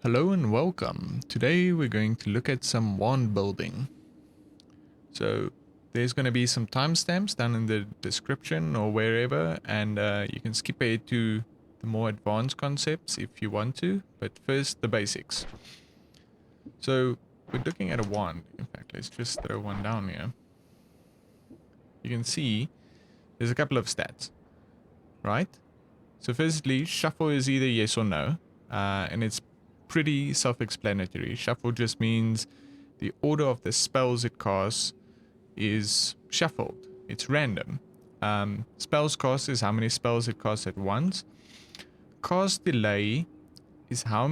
Hello and welcome. Today we're going to look at some wand building. So there's going to be some timestamps down in the description or wherever, and you can skip ahead to the more advanced concepts if you want to, but first the basics. So we're looking at a wand. In fact, let's just throw one down here. You can see there's a couple of stats, right? So firstly, shuffle is either yes or no, and it's pretty self-explanatory. Shuffle just means the order of the spells it casts is shuffled. It's random. Spells cost is how many spells it casts at once. Cast delay is how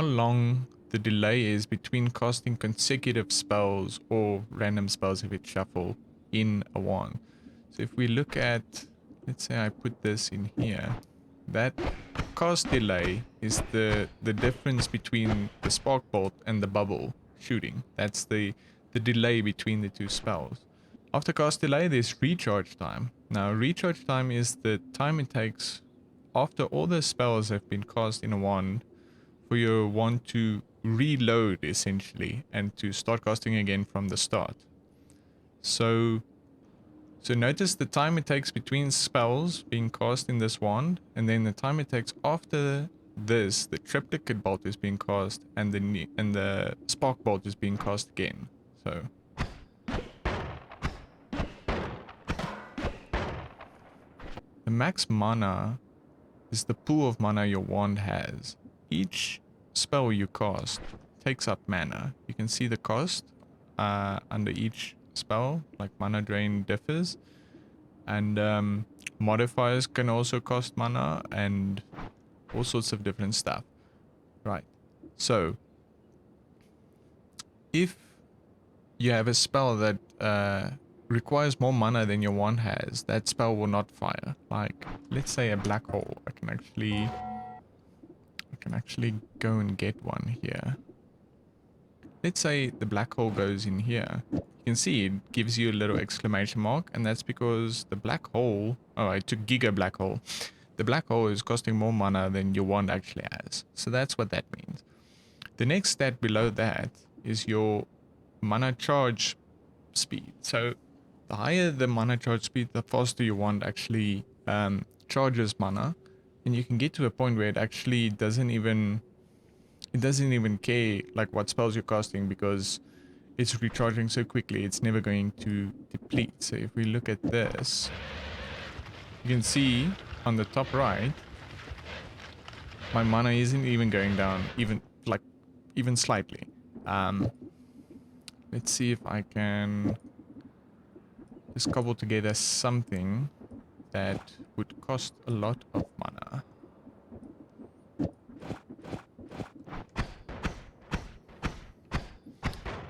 long the delay is between casting consecutive spells or random spells if it's shuffle in a wand. So if we look at, let's say I put this in here, that cast delay is the difference between the spark bolt and the bubble shooting. That's the delay between the two spells. After cast delay, there's recharge time. Now, recharge time is the time it takes after all the spells have been cast in a wand for your wand to reload, essentially, and to start casting again from the start. So notice the time it takes between spells being cast in this wand, and then the time it takes after this, the triplicate bolt is being cast, and the spark bolt is being cast again. So the max mana is the pool of mana your wand has. Each spell you cast takes up mana. You can see the cost under each spell, like mana drain differs. And modifiers can also cost mana and all sorts of different stuff. Right. So if you have a spell that requires more mana than your wand has, that spell will not fire. Like, let's say a black hole. I can actually go and get one here. Let's say the black hole goes in here. You can see it gives you a little exclamation mark, and that's because the black hole, oh, I took giga black hole. The black hole is costing more mana than your wand actually has. So that's what that means. The next stat below that is your mana charge speed. So the higher the mana charge speed, the faster your wand actually charges mana. And you can get to a point where it actually doesn't even care like what spells you're casting, because it's recharging so quickly it's never going to deplete. So if we look at this, you can see on the top right my mana isn't even going down even slightly. Let's see if I can just cobble together something that would cost a lot of mana.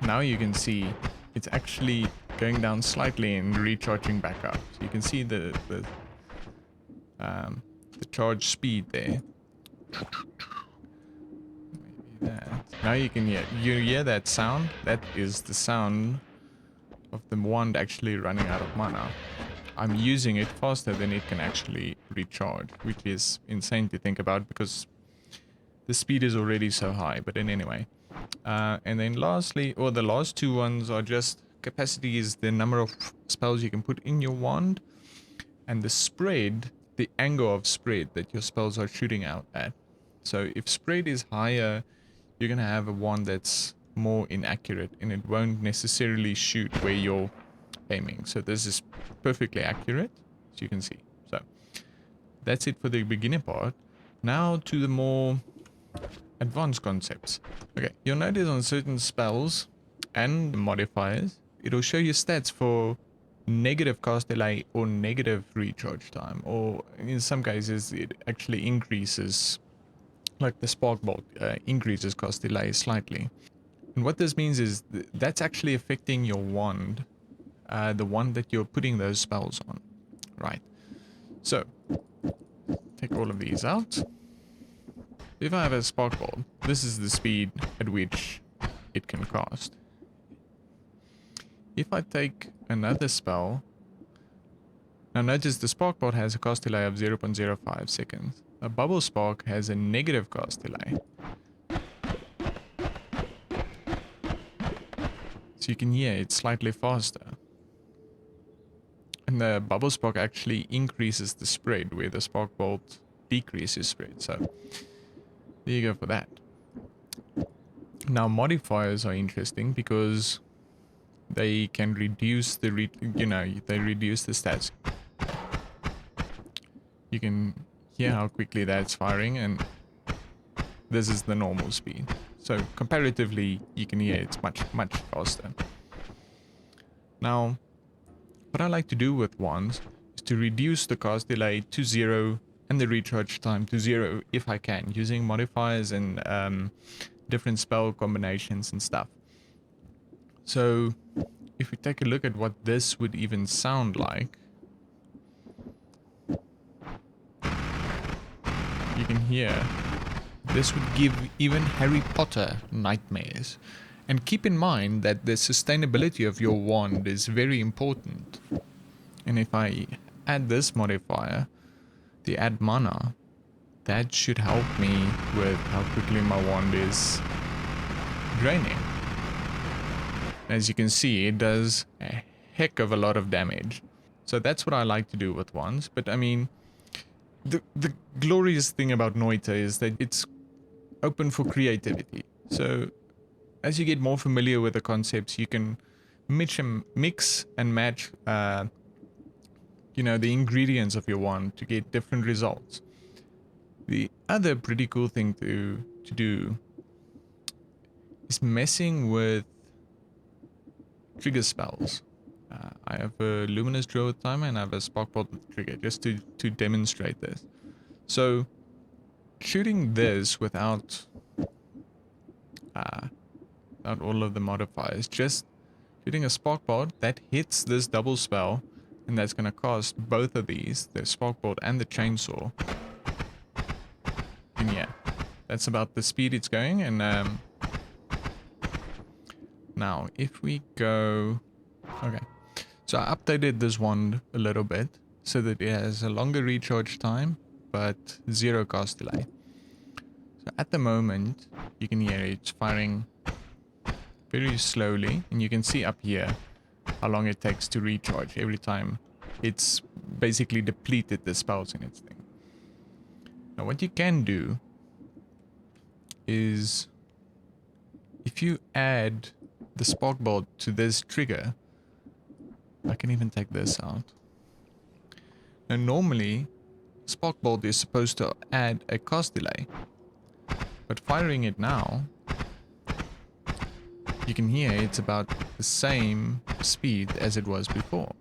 Now you can see it's actually going down slightly and recharging back up. So you can see the charge speed there. Maybe that. Now you can hear that sound. That is the sound of the wand actually running out of mana. I'm using it faster than it can actually recharge, which is insane to think about because the speed is already so high. But then anyway. And then lastly, or the last two ones are just capacity is the number of spells you can put in your wand, and the spread, the angle of spread that your spells are shooting out at. So if spread is higher, you're going to have a wand that's more inaccurate and it won't necessarily shoot where you're aiming. So this is perfectly accurate, as you can see. So that's it for the beginner part. Now to the more advanced concepts. Okay, you'll notice on certain spells and modifiers, it'll show you stats for negative cast delay or negative recharge time, or in some cases it actually increases, like the spark bolt increases cast delay slightly. And what this means is that's actually affecting your wand, the one that you're putting those spells on, right? So take all of these out. If I have a spark bolt, this is the speed at which it can cast. If I take another spell, now notice the spark bolt has a cast delay of 0.05 seconds. A bubble spark has a negative cast delay. So you can hear it's slightly faster. And the bubble spark actually increases the spread where the spark bolt decreases spread. So there you go for that. Now modifiers are interesting because they can reduce the they reduce the stats. You can hear how quickly that's firing, and this is the normal speed. So comparatively, you can hear it's much faster. Now, what I like to do with wands is to reduce the cast delay to 0 and the recharge time to 0 if I can, using modifiers and different spell combinations and stuff. So if we take a look at what this would even sound like, you can hear this would give even Harry Potter nightmares. And keep in mind that the sustainability of your wand is very important. And if I add this modifier, the add mana, that should help me with how quickly my wand is draining. As you can see, it does a heck of a lot of damage. So that's what I like to do with wands. But I mean, the glorious thing about Noita is that it's open for creativity. So as you get more familiar with the concepts, you can mix and match the ingredients of your wand to get different results. The other pretty cool thing to do is messing with trigger spells. I have a luminous drill with timer and I have a spark bolt with trigger, just to demonstrate this. So shooting this without all of the modifiers, just shooting a spark bolt that hits this double spell, and that's going to cost both of these, the spark bolt and the chainsaw. And yeah, that's about the speed it's going. And now if we go, okay, so I updated this wand a little bit so that it has a longer recharge time but 0 cast delay. So at the moment you can hear it's firing very slowly, and you can see up here how long it takes to recharge every time it's basically depleted the spells in its thing. Now what you can do is, if you add the spark bolt to this trigger, I can even take this out. Now normally spark bolt is supposed to add a cast delay, but firing it now, you can hear it's about the same speed as it was before.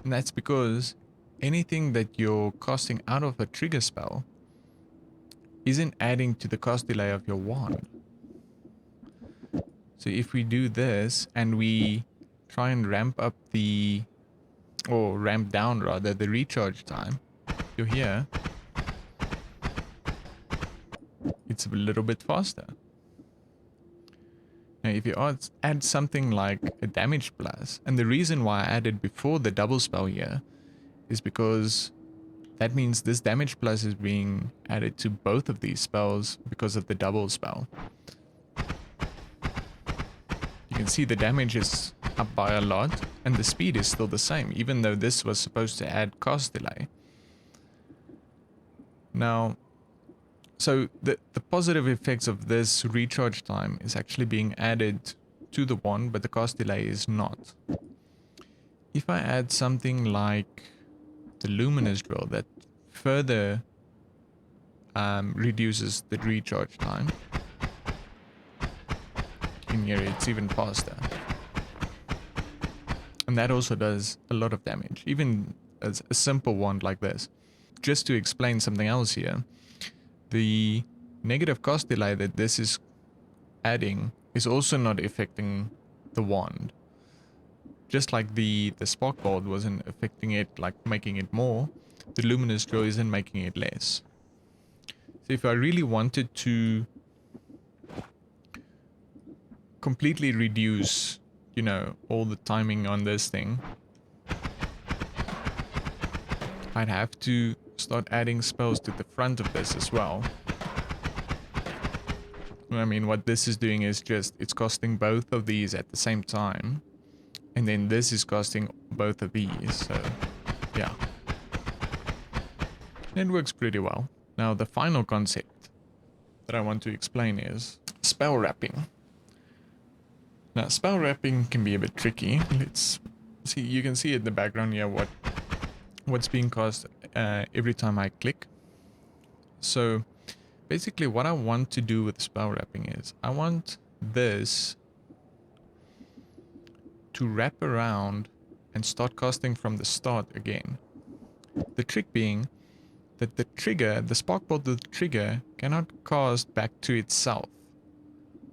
And that's because anything that you're casting out of a trigger spell isn't adding to the cast delay of your wand. So if we do this and we try and ramp up or ramp down rather, the recharge time, you'll hear it's a little bit faster. Now if you add something like a damage plus, and the reason why I added before the double spell here is because that means this damage plus is being added to both of these spells because of the double spell. You can see the damage is up by a lot and the speed is still the same, even though this was supposed to add cast delay. Now, so the positive effects of this recharge time is actually being added to the wand, but the cast delay is not. If I add something like the luminous drill that further reduces the recharge time, you can hear it's even faster. And that also does a lot of damage, even as a simple wand like this. Just to explain something else here, the negative cast delay that this is adding is also not affecting the wand. Just like the spark bolt wasn't affecting it, like making it more, the luminous drill isn't making it less. So if I really wanted to completely reduce, all the timing on this thing, I'd have to start adding spells to the front of this as well. I mean, what this is doing is just, it's casting both of these at the same time. And then this is casting both of these, so yeah. It works pretty well. Now the final concept that I want to explain is spell wrapping. Now spell wrapping can be a bit tricky. Let's see, you can see in the background here what's being cast every time I click. So basically what I want to do with spell wrapping is I want this to wrap around and start casting from the start again. The trick being that the trigger, the spark bolt of the trigger cannot cast back to itself.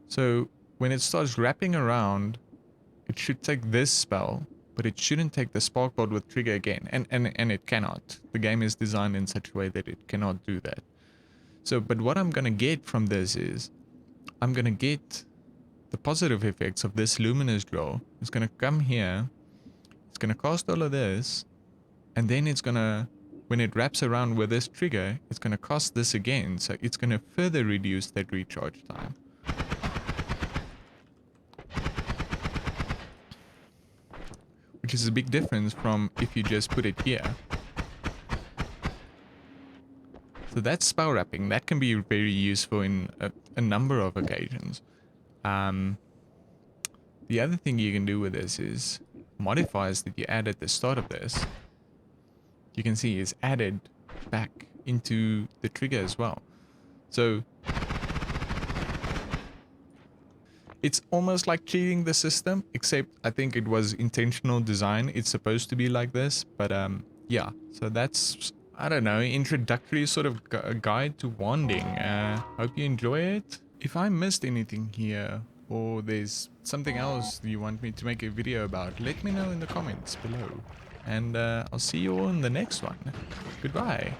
So when it starts wrapping around, it should take this spell, but it shouldn't take the spark bolt with trigger again. And it cannot. The game is designed in such a way that it cannot do that. So, but what I'm gonna get from this is, I'm gonna get the positive effects of this luminous draw. It's gonna come here, it's gonna cast all of this, and then it's gonna, when it wraps around with this trigger, it's gonna cast this again, so it's gonna further reduce that recharge time. Which is a big difference from if you just put it here. So that's spell wrapping. That can be very useful in a number of occasions. The other thing you can do with this is modifiers that you add at the start of this, you can see is added back into the trigger as well. So it's almost like cheating the system, except I think it was intentional design. It's supposed to be like this, but yeah. So that's, I don't know, introductory sort of guide to wanding. Hope you enjoy it. If I missed anything here, or there's something else you want me to make a video about, let me know in the comments below. And I'll see you all in the next one. Goodbye.